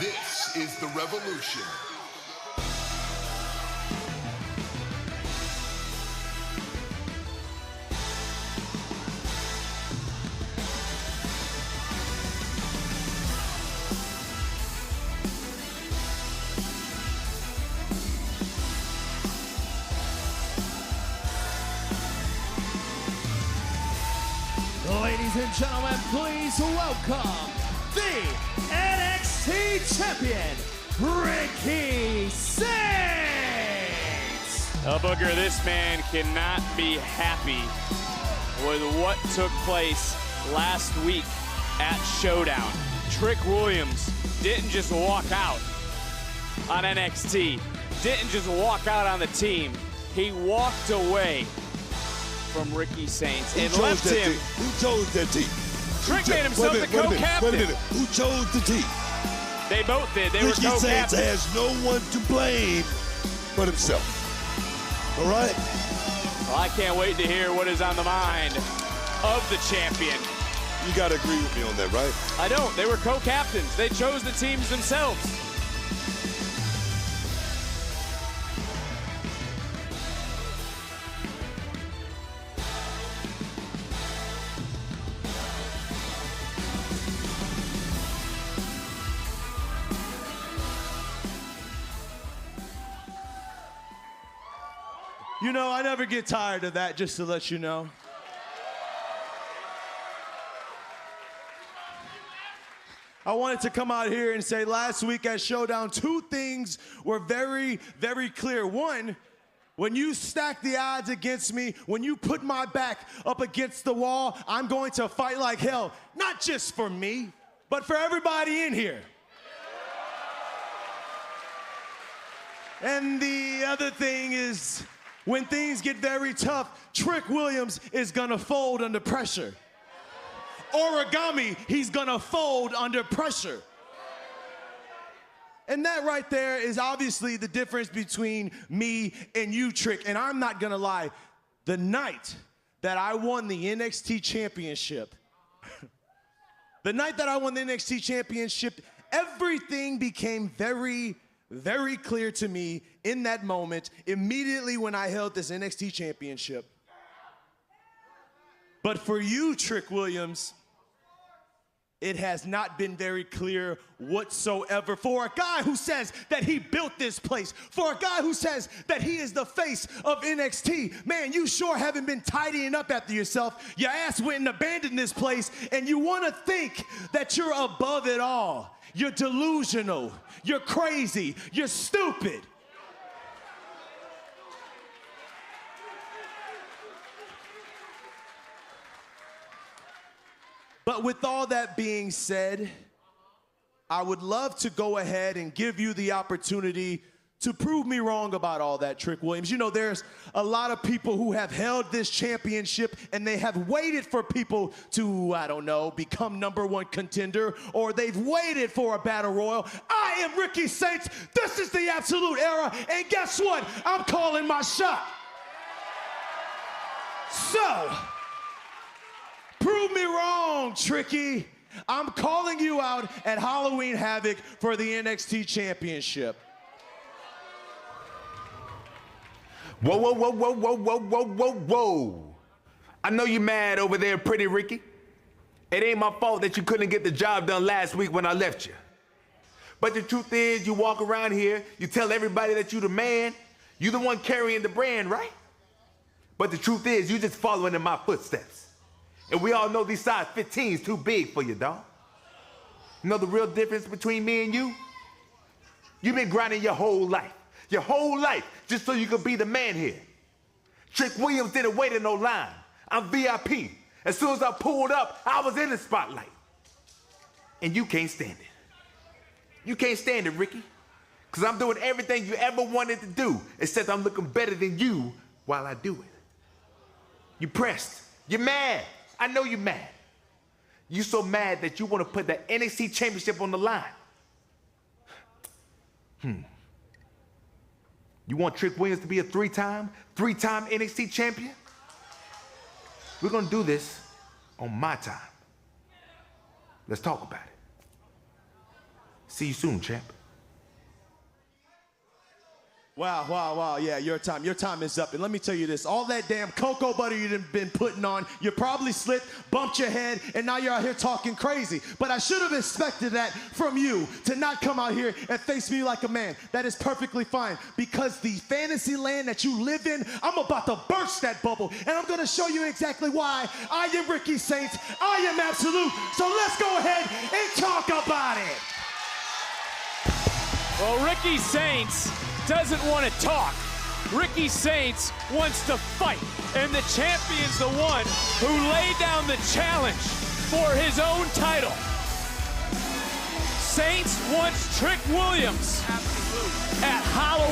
This is the revolution. Ladies and gentlemen, please welcome the NXT Champion, Ricky Saints! Oh, Booger, this man cannot be happy with what took place last week at Showdown. Trickwilliams didn't just walk out on NXT, didn't just walk out on the team, he walked away from Ricky Saints and left him. Who chose that team? Trick made himself the co-captain. Wait a minute. Who chose the team? They both did. They Ricky were Saints co-captains. has no one to blame but himself. All right? Well, I can't wait to hear what is on the mind of the champion. You got to agree with me on that, right? I don't. They were co-captains. They chose the teams themselves. You know, I never get tired of that, just to let you know. I wanted to come out here and say last week at Showdown, two things were very, very clear. One, when you stack the odds against me, when you put my back up against the wall, I'm going to fight like hell. Not just for me, but for everybody in here. And the other thing is, when things get very tough, Trickwilliams is gonna fold under pressure. Origami, he's gonna fold under pressure. And that right there is obviously the difference between me and you, Trick. And I'm not gonna lie, the night that I won the NXT Championship, everything became very, very clear to me in that moment, immediately when I held this NXT Championship. But for you, Trickwilliams, it has not been very clear whatsoever. For a guy who says that he built this place, for a guy who says that he is the face of NXT, man, you sure haven't been tidying up after yourself. Your ass went and abandoned this place, and you want to think that you're above it all. You're delusional, you're crazy, you're stupid. But with all that being said, I would love to go ahead and give you the opportunity to prove me wrong about all that, Trickwilliams. You know, there's a lot of people who have held this championship and they have waited for people to, I don't know, become #1 contender, or they've waited for a battle royal. I am Ricky Saints. This is the absolute era. And guess what? I'm calling my shot. So, prove me wrong, Tricky. I'm calling you out at Halloween Havoc for the NXT Championship. Whoa, whoa, whoa, whoa, whoa, whoa, whoa, whoa, whoa. I know you're mad over there, Pretty Ricky. It ain't my fault that you couldn't get the job done last week when I left you. But the truth is, you walk around here, you tell everybody that you the man, you the one carrying the brand, right? But the truth is, you just following in my footsteps. And we all know these size 15's too big for you, dog. You know the real difference between me and you? You've been grinding your whole life, just so you could be the man here. Trickwilliams didn't wait in no line. I'm VIP. As soon as I pulled up, I was in the spotlight. And you can't stand it. You can't stand it, Ricky. Because I'm doing everything you ever wanted to do, except I'm looking better than you while I do it. You pressed. You're mad. I know you're mad. You're so mad that you want to put the NXT Championship on the line. You want Trickwilliams to be a three-time NXT champion? We're gonna do this on my time. Let's talk about it. See you soon, champ. Wow, yeah, your time is up. And let me tell you this, all that damn cocoa butter you've been putting on, you probably slipped, bumped your head, and now you're out here talking crazy. But I should have expected that from you, to not come out here and face me like a man. That is perfectly fine, because the fantasy land that you live in, I'm about to burst that bubble, and I'm gonna show you exactly why I am Ricky Saints, I am absolute. So let's go ahead and talk about it. Well, Ricky Saints doesn't want to talk. Ricky Saints wants to fight, and the champion's the one who laid down the challenge for his own title. Saints wants Trick Williams at Halloween.